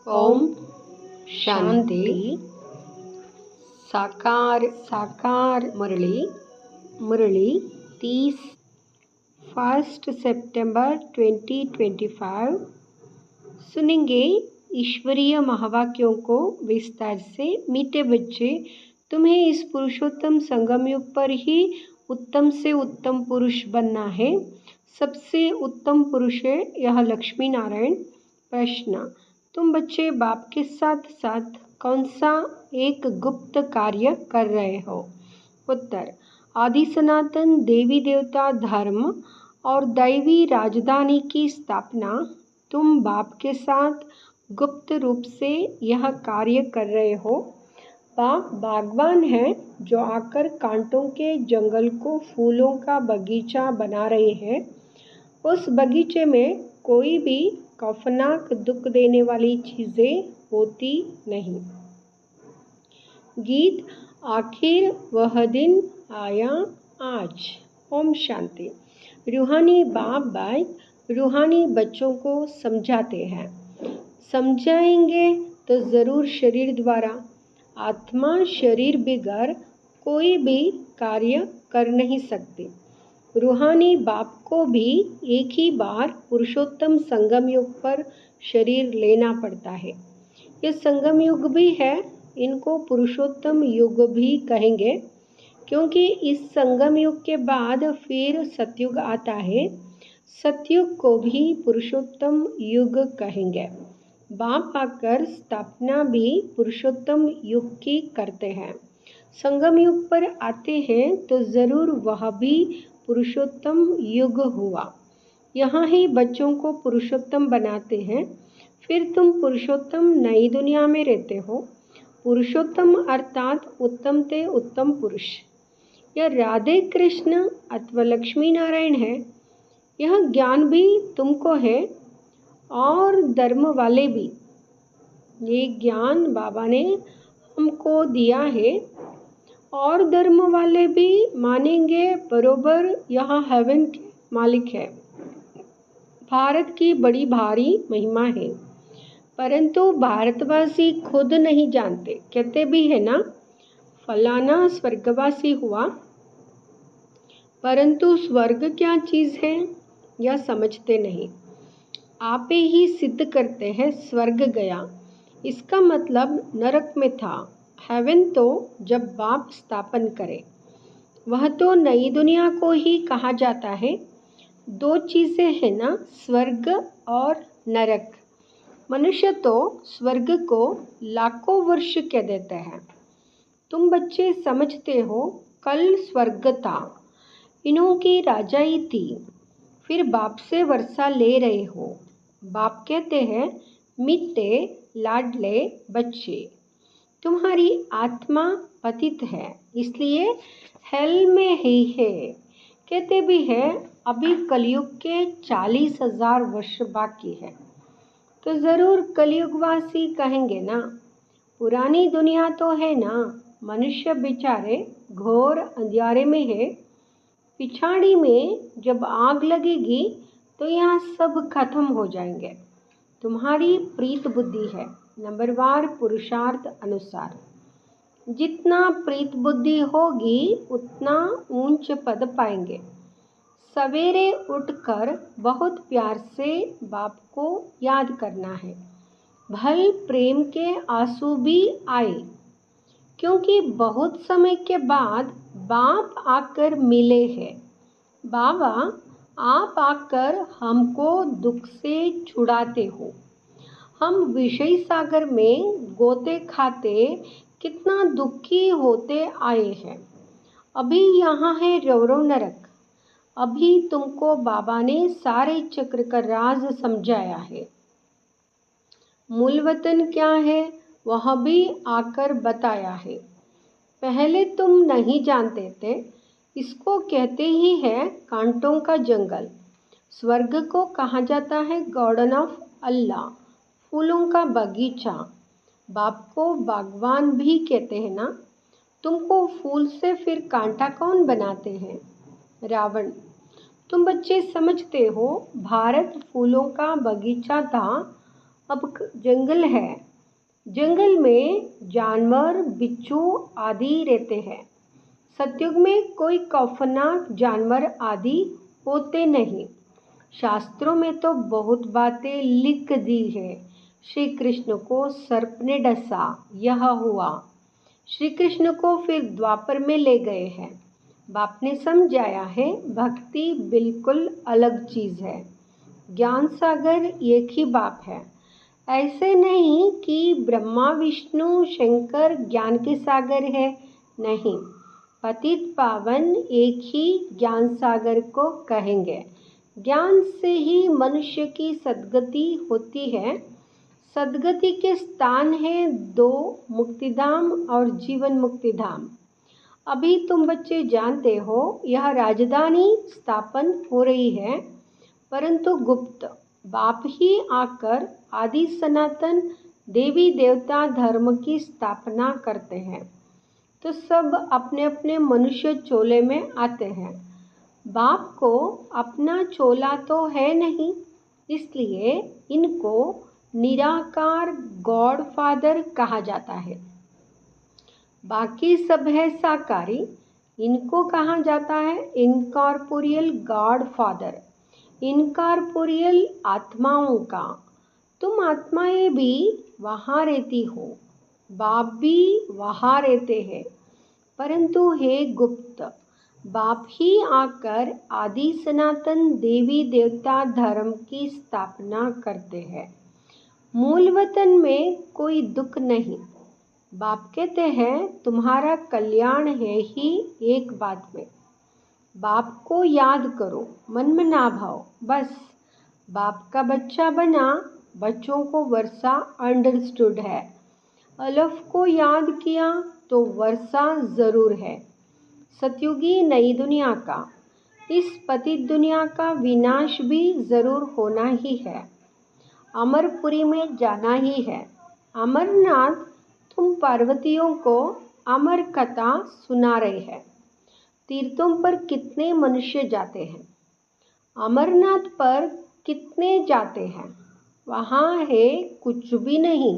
ओम शांति। साकार मुरली 31 सितंबर 2025। सुनेंगे ईश्वरीय महावाक्यों को विस्तार से। मीठे बच्चे, तुम्हें इस पुरुषोत्तम संगम युग पर ही उत्तम से उत्तम पुरुष बनना है। सबसे उत्तम पुरुष है यह लक्ष्मी नारायण। प्रश्न: तुम बच्चे बाप के साथ साथ कौन सा एक गुप्त कार्य कर रहे हो? उत्तर: आदि सनातन देवी देवता धर्म और दैवी राजधानी की स्थापना। तुम बाप के साथ गुप्त रूप से यह कार्य कर रहे हो। बाप बागवान है जो आकर कांटों के जंगल को फूलों का बगीचा बना रहे हैं। उस बगीचे में कोई भी खौफनाक दुख देने वाली चीजें होती नहीं। गीत: आखिर वह दिन आया आज। ओम शांति। रूहानी बाप रूहानी बच्चों को समझाते हैं। समझाएंगे तो जरूर शरीर द्वारा। आत्मा शरीर बगैर कोई भी कार्य कर नहीं सकती। रूहानी बाप को भी एक ही बार पुरुषोत्तम संगम युग पर शरीर लेना पड़ता है। यह संगम युग भी है, इनको पुरुषोत्तम युग भी कहेंगे, क्योंकि इस संगम युग के बाद फिर सतयुग आता है। सतयुग को भी पुरुषोत्तम युग कहेंगे। बाप आकर स्थापना भी पुरुषोत्तम युग की करते हैं। संगम युग पर आते हैं तो जरूर वह भी पुरुषोत्तम युग हुआ। यहाँ ही बच्चों को पुरुषोत्तम बनाते हैं। फिर तुम पुरुषोत्तम नई दुनिया में रहते हो। पुरुषोत्तम अर्थात उत्तम ते उत्तम पुरुष। यह राधे कृष्ण अथवा लक्ष्मी नारायण है। यह ज्ञान भी तुमको है और धर्म वाले भी। ये ज्ञान बाबा ने हमको दिया है और धर्म वाले भी मानेंगे बरोबर। यहाँ हेवन के मालिक है। भारत की बड़ी भारी महिमा है, परंतु भारतवासी खुद नहीं जानते। कहते भी है ना, फलाना स्वर्गवासी हुआ, परंतु स्वर्ग क्या चीज़ है यह समझते नहीं। आप ही सिद्ध करते हैं स्वर्ग गया, इसका मतलब नरक में था। हेवन तो जब बाप स्थापन करे, वह तो नई दुनिया को ही कहा जाता है। दो चीज़ें हैं ना, स्वर्ग और नरक। मनुष्य तो स्वर्ग को लाखों वर्ष कह देते हैं। तुम बच्चे समझते हो कल स्वर्ग था, इन्हों की राजाई थी, फिर बाप से वर्षा ले रहे हो। बाप कहते हैं मीठे लाडले बच्चे, तुम्हारी आत्मा पतित है, इसलिए हेल में ही है। कहते भी है अभी कलयुग के 40,000 वर्ष बाकी है, तो ज़रूर कलयुगवासी कहेंगे ना। पुरानी दुनिया तो है ना, मनुष्य बेचारे घोर अंधियारे में है। पिछाड़ी में जब आग लगेगी तो यहाँ सब खत्म हो जाएंगे। तुम्हारी प्रीत बुद्धि है, नंबरवार पुरुषार्थ अनुसार। जितना प्रीत बुद्धि होगी उतना ऊंच पद पाएंगे। सवेरे उठकर बहुत प्यार से बाप को याद करना है। भल प्रेम के आंसू भी आए, क्योंकि बहुत समय के बाद बाप आकर मिले हैं। बाबा आप आकर हमको दुख से छुड़ाते हो। हम विषय सागर में गोते खाते कितना दुखी होते आए हैं। अभी यहाँ है रौरव नरक। अभी तुमको बाबा ने सारे चक्र का राज समझाया है। मूल वतन क्या है वह भी आकर बताया है। पहले तुम नहीं जानते थे। इसको कहते ही है कांटों का जंगल। स्वर्ग को कहा जाता है गार्डन ऑफ अल्लाह, फूलों का बगीचा। बाप को बागवान भी कहते हैं ना। तुमको फूल से फिर कांटा कौन बनाते हैं? रावण। तुम बच्चे समझते हो भारत फूलों का बगीचा था अब जंगल है, जंगल में जानवर बिच्छू आदि रहते हैं। सतयुग में कोई खौफनाक जानवर आदि होते नहीं। शास्त्रों में तो बहुत बातें लिख दी है। श्री कृष्ण को सर्प ने डसा, यह हुआ। श्री कृष्ण को फिर द्वापर में ले गए हैं। बाप ने समझाया है, भक्ति बिल्कुल अलग चीज़ है। ज्ञान सागर एक ही बाप है। ऐसे नहीं कि ब्रह्मा विष्णु शंकर ज्ञान के सागर है, नहीं। पतित पावन एक ही ज्ञान सागर को कहेंगे। ज्ञान से ही मनुष्य की सद्गति होती है। सद्गति के स्थान है दो, मुक्तिधाम और जीवन मुक्तिधाम। अभी तुम बच्चे जानते हो यह राजधानी स्थापन हो रही है, परंतु गुप्त। बाप ही आकर आदि सनातन देवी देवता धर्म की स्थापना करते हैं, तो सब अपने अपने मनुष्य चोले में आते हैं। बाप को अपना चोला तो है नहीं, इसलिए इनको निराकार गॉड फादर कहा जाता है। बाकी सब है साकारी, इनको कहा जाता है इनकॉर्पोरियल गॉड फादर। इनकॉर्पोरियल आत्माओं का। तुम आत्माएं भी वहाँ रहती हो, बाप भी वहाँ रहते हैं, परंतु हे गुप्त। बाप ही आकर आदि सनातन देवी देवता धर्म की स्थापना करते हैं। मूल वतन में कोई दुख नहीं। बाप कहते हैं तुम्हारा कल्याण है ही एक बात में। बाप को याद करो, मन में ना भाओ, बस। बाप का बच्चा बना, बच्चों को वर्षा अंडरस्टूड है। अलफ को याद किया तो वर्षा ज़रूर है। सतयुगी नई दुनिया का, इस पतित दुनिया का विनाश भी ज़रूर होना ही है। अमरपुरी में जाना ही है। अमरनाथ, तुम पार्वतियों को अमर कथा सुना रहे हैं। तीर्थों पर कितने मनुष्य जाते हैं, अमरनाथ पर कितने जाते हैं? वहाँ है कुछ भी नहीं,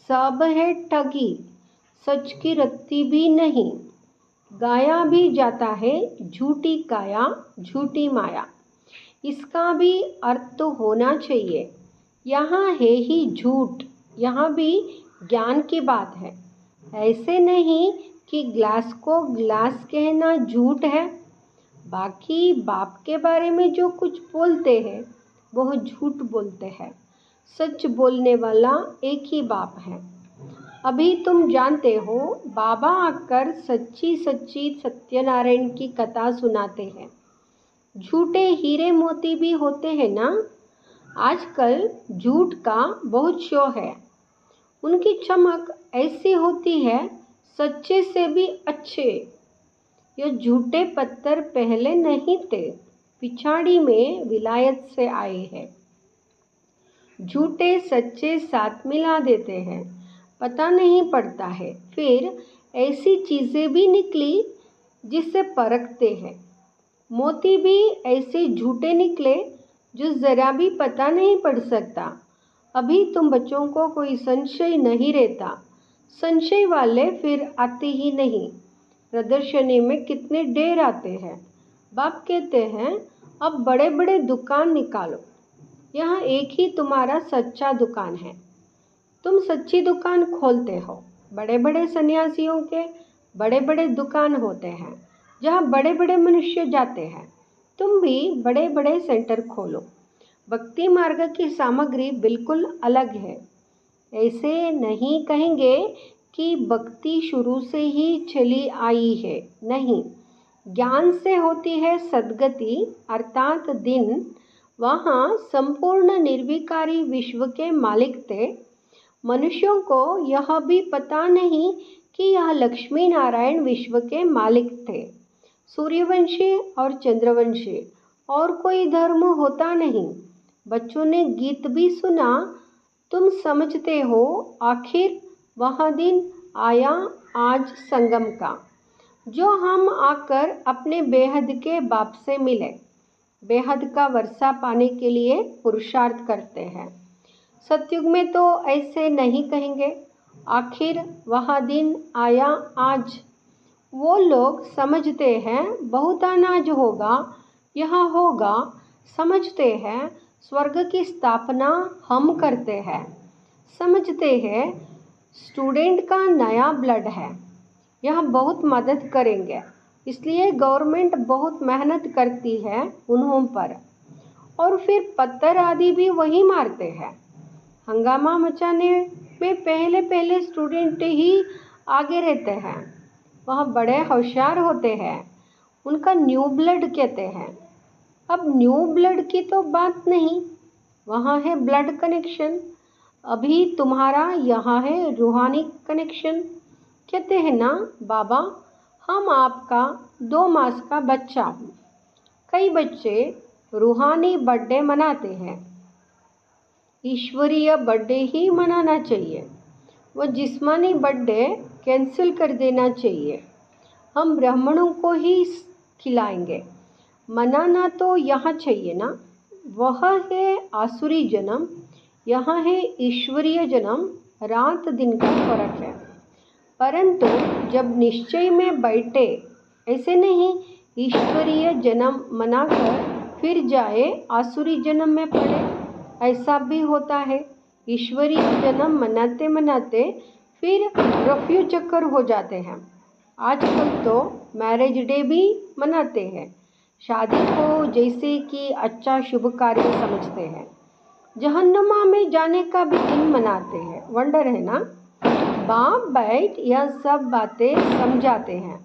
सब है ठगी, सच की रत्ती भी नहीं। गाया भी जाता है झूठी काया झूठी माया। इसका भी अर्थ तो होना चाहिए। यहाँ है ही झूठ, यहाँ भी ज्ञान की बात है। ऐसे नहीं कि ग्लास को ग्लास कहना झूठ है। बाकी बाप के बारे में जो कुछ बोलते हैं वह झूठ बोलते हैं। सच बोलने वाला एक ही बाप है। अभी तुम जानते हो बाबा आकर सच्ची सच्ची सत्यनारायण की कथा सुनाते हैं। झूठे हीरे मोती भी होते हैं ना। आजकल झूठ का बहुत शो है। उनकी चमक ऐसी होती है, सच्चे से भी अच्छे। ये झूठे पत्थर पहले नहीं थे, पिछाड़ी में विलायत से आए हैं। झूठे सच्चे साथ मिला देते हैं, पता नहीं पड़ता है। फिर ऐसी चीज़ें भी निकली जिससे परखते हैं। मोती भी ऐसे झूठे निकले जो ज़रा भी पता नहीं पड़ सकता। अभी तुम बच्चों को कोई संशय नहीं रहता। संशय वाले फिर आते ही नहीं। प्रदर्शनी में कितने ढेर आते हैं। बाप कहते हैं अब बड़े बड़े दुकान निकालो। यहाँ एक ही तुम्हारा सच्चा दुकान है। तुम सच्ची दुकान खोलते हो। बड़े बड़े सन्यासियों के बड़े बड़े दुकान होते हैं जहाँ बड़े बड़े मनुष्य जाते हैं। तुम भी बड़े बड़े सेंटर खोलो। भक्ति मार्ग की सामग्री बिल्कुल अलग है। ऐसे नहीं कहेंगे कि भक्ति शुरू से ही चली आई है, नहीं। ज्ञान से होती है सद्गति, अर्थात दिन। वहाँ संपूर्ण निर्विकारी विश्व के मालिक थे। मनुष्यों को यह भी पता नहीं कि यह लक्ष्मी नारायण विश्व के मालिक थे। सूर्यवंशी और चंद्रवंशी और कोई धर्म होता नहीं। बच्चों ने गीत भी सुना, तुम समझते हो। आखिर वह दिन आया आज संगम का, जो हम आकर अपने बेहद के बाप से मिले। बेहद का वर्षा पाने के लिए पुरुषार्थ करते हैं। सतयुग में तो ऐसे नहीं कहेंगे। आखिर वह दिन आया आज। वो लोग समझते हैं बहुत अनाज होगा, यहाँ होगा। समझते हैं स्वर्ग की स्थापना हम करते हैं। समझते हैं स्टूडेंट का नया ब्लड है, यह बहुत मदद करेंगे। इसलिए गवर्नमेंट बहुत मेहनत करती है उन्हों पर। और फिर पत्थर आदि भी वही मारते हैं। हंगामा मचाने में पहले पहले स्टूडेंट ही आगे रहते हैं। वह बड़े होशियार होते हैं, उनका न्यू ब्लड कहते हैं। अब न्यू ब्लड की तो बात नहीं, वहाँ है ब्लड कनेक्शन। अभी तुम्हारा यहाँ है रूहानी कनेक्शन। कहते हैं ना बाबा, हम आपका 2 मास का बच्चा हूँ। कई बच्चे रूहानी बर्थडे मनाते हैं, ईश्वरीय बर्थडे ही मनाना चाहिए। वो जिस्मानी बर्थडे कैंसिल कर देना चाहिए। हम ब्राह्मणों को ही खिलाएंगे। मनाना तो यहाँ चाहिए ना। वह है आसुरी जन्म, यहाँ है ईश्वरीय जन्म। रात दिन का फर्क है। परंतु जब निश्चय में बैठे, ऐसे नहीं ईश्वरीय जन्म मनाकर फिर जाए आसुरी जन्म में पड़े, ऐसा भी होता है। ईश्वरीय जन्म मनाते मनाते फिर रफ्यू चक्कर हो जाते हैं। आजकल तो मैरिज डे भी मनाते हैं, शादी को जैसे कि अच्छा शुभ कार्य समझते हैं। जहन्नुमा में जाने का भी दिन मनाते हैं। वंडर है ना। बाप बैठ यह सब बातें समझाते हैं।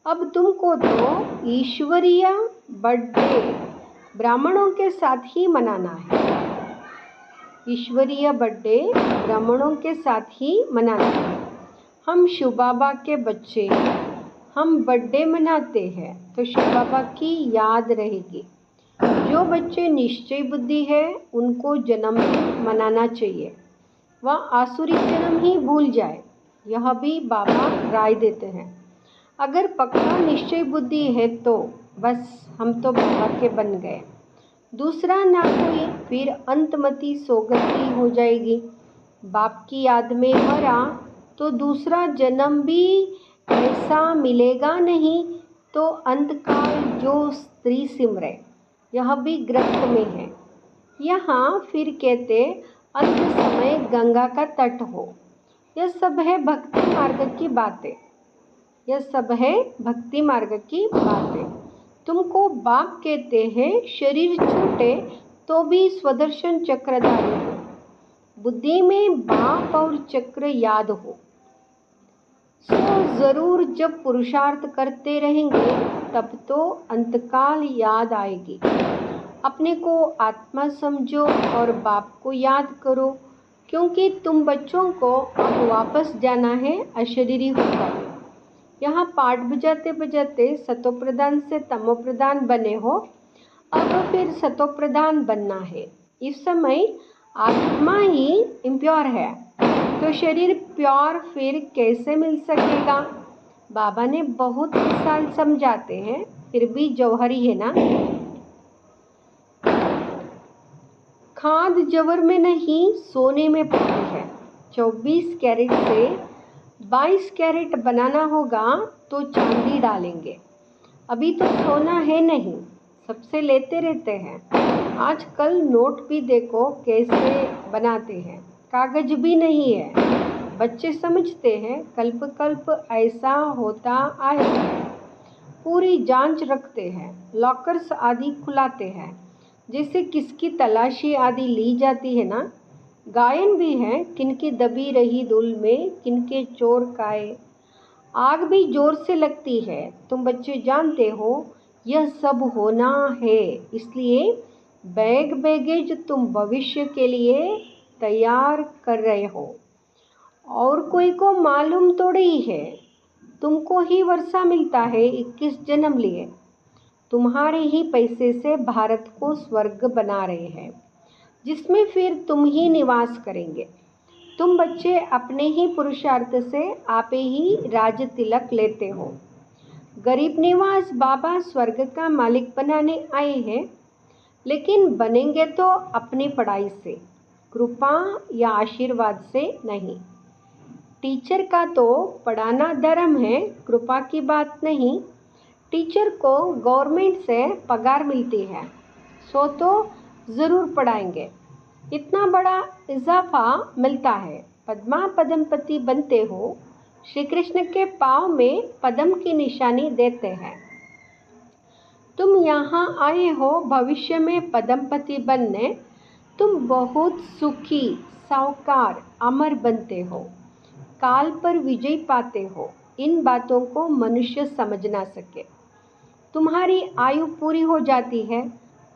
अब तुमको तो ईश्वरीय बर्थडे ब्राह्मणों के साथ ही मनाना है। ईश्वरीय बर्थडे ब्राह्मणों के साथ ही मनाना है। हम शिव बाबा के बच्चे, हम बर्थडे मनाते हैं तो शिव बाबा की याद रहेगी। जो बच्चे निश्चय बुद्धि है उनको जन्मदिन मनाना चाहिए। वह आसुरी जन्म ही भूल जाए, यह भी बाबा राय देते हैं। अगर पक्का निश्चय बुद्धि है तो बस हम तो बाबा के बन गए। दूसरा ना कोई, फिर अंतमति सोगति हो जाएगी। बाप की याद में मरा तो दूसरा जन्म भी ऐसा मिलेगा नहीं। तो अंतकाल जो स्त्री सिमरे, यह भी ग्रंथ में है। यहाँ फिर कहते अंत समय गंगा का तट हो। यह सब है भक्ति मार्ग की बातें। यह सब है भक्ति मार्ग की बातें। तुमको बाप कहते हैं शरीर छूटे तो भी स्वदर्शन चक्रधारी हो। बुद्धि में बाप और चक्र याद हो। सो ज़रूर जब पुरुषार्थ करते रहेंगे तब तो अंतकाल याद आएगी। अपने को आत्मा समझो और बाप को याद करो, क्योंकि तुम बच्चों को अब वापस जाना है अशरीरी होकर। यहाँ पाठ बजाते बजाते सतोप्रधान से तमोप्रधान बने हो, अब फिर सतोप्रधान बनना है। इस समय आत्मा ही इम्प्योर है तो शरीर प्योर फिर कैसे मिल सकेगा। बाबा ने बहुत साल समझाते हैं, फिर भी जौहरी है ना। खाद जवर में नहीं सोने में पड़ती है। 24 कैरेट से 22 कैरेट बनाना होगा तो चांदी डालेंगे। अभी तो सोना है नहीं, सबसे लेते रहते हैं। आजकल नोट भी देखो कैसे बनाते हैं, कागज भी नहीं है। बच्चे समझते हैं कल्प कल्प ऐसा होता आएगा। पूरी जांच रखते हैं, लॉकर्स आदि खुलाते हैं, जैसे किसकी तलाशी आदि ली जाती है ना। गायन भी है, किनकी दबी रही धूल में किनके चोर काए। आग भी जोर से लगती है, तुम बच्चे जानते हो यह सब होना है। इसलिए बैग बैगेज तुम भविष्य के लिए तैयार कर रहे हो। और कोई को मालूम थोड़ी ही है, तुमको ही वर्षा मिलता है 21 जन्म लिए। तुम्हारे ही पैसे से भारत को स्वर्ग बना रहे हैं, जिसमें फिर तुम ही निवास करेंगे। तुम बच्चे अपने ही पुरुषार्थ से आपे ही राज तिलक लेते हो। गरीब निवास बाबा स्वर्ग का मालिक बनाने आए हैं, लेकिन बनेंगे तो अपनी पढ़ाई से। कृपा या आशीर्वाद से नहीं। टीचर का तो पढ़ाना धर्म है, कृपा की बात नहीं। टीचर को गवर्नमेंट से पगार मिलती है, सो तो ज़रूर पढ़ाएंगे। इतना बड़ा इजाफा मिलता है, पद्मा पद्मपति बनते हो। श्री कृष्ण के पाँव में पद्म की निशानी देते हैं। तुम यहाँ आए हो भविष्य में पद्मपति बनने। तुम बहुत सुखी, साहूकार, अमर बनते हो, काल पर विजय पाते हो। इन बातों को मनुष्य समझ ना सके। तुम्हारी आयु पूरी हो जाती है,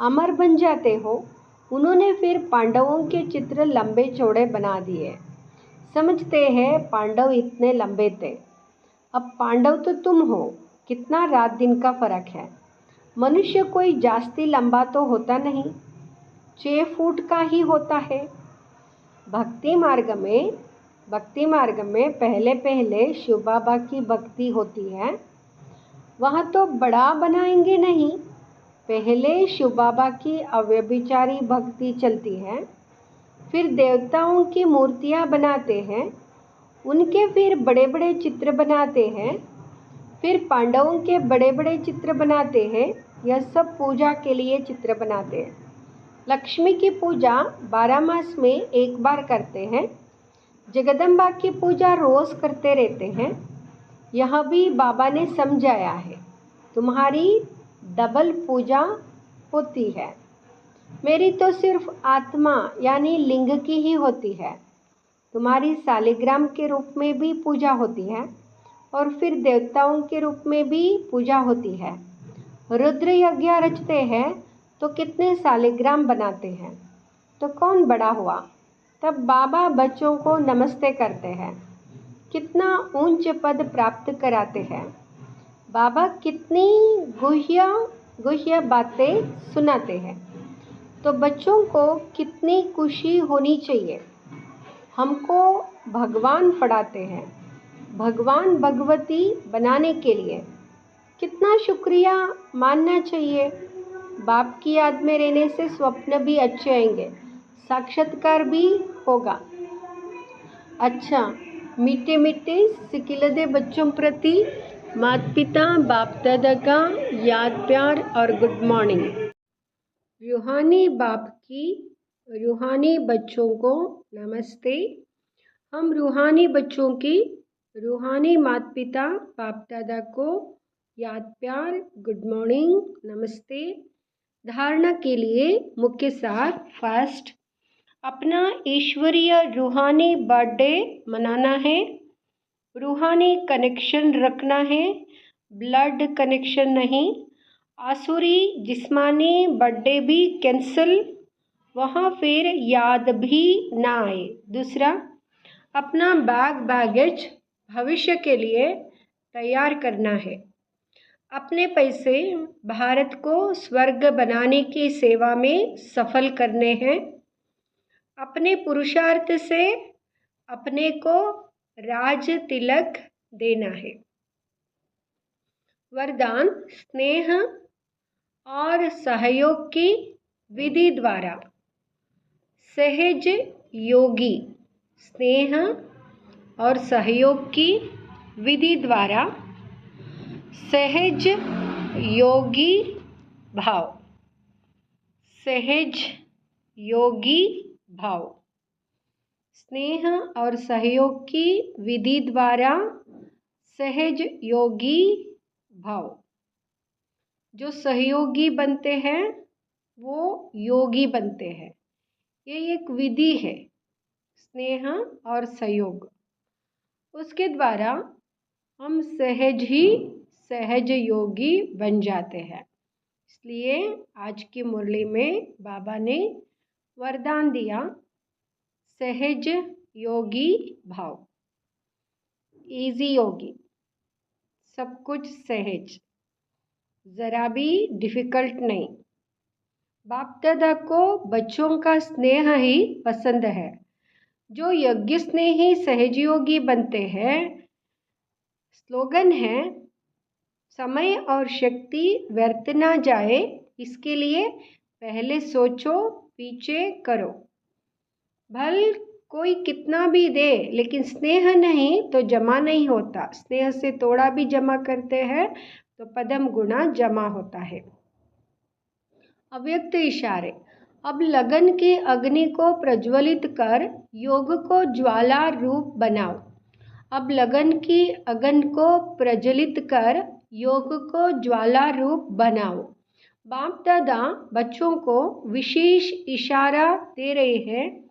अमर बन जाते हो। उन्होंने फिर पांडवों के चित्र लंबे चौड़े बना दिए। समझते हैं पांडव इतने लंबे थे। अब पांडव तो तुम हो, कितना रात दिन का फर्क है। मनुष्य कोई जास्ती लंबा तो होता नहीं, 6 फुट का ही होता है। भक्ति मार्ग में पहले पहले शिव बाबा की भक्ति होती है। वहाँ तो बड़ा बनाएंगे नहीं, पहले शिव बाबा की अव्यभिचारी भक्ति चलती है, फिर देवताओं की मूर्तियाँ बनाते हैं, उनके फिर बड़े बड़े चित्र बनाते हैं, फिर पांडवों के बड़े बड़े चित्र बनाते हैं। यह सब पूजा के लिए चित्र बनाते हैं। लक्ष्मी की पूजा 12 मास में एक बार करते हैं। जगदम्बा की पूजा रोज़ करते रहते हैं। यह भी बाबा ने समझाया है। तुम्हारी डबल पूजा होती है, मेरी तो सिर्फ आत्मा यानी लिंग की ही होती है। तुम्हारी शालिग्राम के रूप में भी पूजा होती है और फिर देवताओं के रूप में भी पूजा होती है। रुद्र यज्ञ रचते हैं तो कितने शालिग्राम बनाते हैं, तो कौन बड़ा हुआ। तब बाबा बच्चों को नमस्ते करते हैं, कितना ऊंच पद प्राप्त कराते हैं। बाबा कितनी गुह्य बातें सुनाते हैं, तो बच्चों को कितनी खुशी होनी चाहिए। हमको भगवान पढ़ाते हैं, भगवान भगवती बनाने के लिए। कितना शुक्रिया मानना चाहिए। बाप की याद में रहने से स्वप्न भी अच्छे आएंगे, साक्षात्कार भी होगा। अच्छा, मीठे मीठे सिकिलदे बच्चों प्रति माता पिता बाप दादा का याद, प्यार और गुड मॉर्निंग। रूहानी बाप की रूहानी बच्चों को नमस्ते। हम रूहानी बच्चों की रूहानी माता पिता बाप दादा को याद, प्यार, गुड मॉर्निंग, नमस्ते। धारणा के लिए मुख्य सार। फर्स्ट, अपना ईश्वरीय रूहानी बर्थडे मनाना है, रूहानी कनेक्शन रखना है, ब्लड कनेक्शन नहीं। आसुरी जिस्मानी बर्थडे भी कैंसिल, वहाँ फिर याद भी ना आए। दूसरा, अपना बैगेज भविष्य के लिए तैयार करना है। अपने पैसे भारत को स्वर्ग बनाने की सेवा में सफल करने हैं। अपने पुरुषार्थ से अपने को राज तिलक देना है। वरदान, स्नेह और सहयोग की विधि द्वारा सहज योगी, स्नेह और सहयोग की विधि द्वारा सहज योगी भाव, सहज योगी भाव। स्नेह और सहयोग की विधि द्वारा सहज योगी भाव। जो सहयोगी बनते हैं वो योगी बनते हैं। ये एक विधि है, स्नेह और सहयोग। उसके द्वारा हम सहज योगी बन जाते हैं। इसलिए आज की मुरली में बाबा ने वरदान दिया, सहज योगी भाव, इजी योगी, सब कुछ सहज, ज़रा भी डिफ़िकल्ट नहीं। बाप दादा को बच्चों का स्नेह ही पसंद है। जो यज्ञ स्नेही सहजयोगी बनते हैं, स्लोगन है, समय और शक्ति व्यर्थ ना जाए, इसके लिए पहले सोचो, पीछे करो। भल कोई कितना भी दे लेकिन स्नेह नहीं तो जमा नहीं होता। स्नेह से तोड़ा भी जमा करते हैं तो पदम गुणा जमा होता है। अव्यक्त इशारे। अब लगन की अग्नि को प्रज्वलित कर योग को ज्वाला रूप बनाओ। अब लगन की अग्नि को प्रज्वलित कर योग को ज्वाला रूप बनाओ। बाप दादा बच्चों को विशेष इशारा दे रहे हैं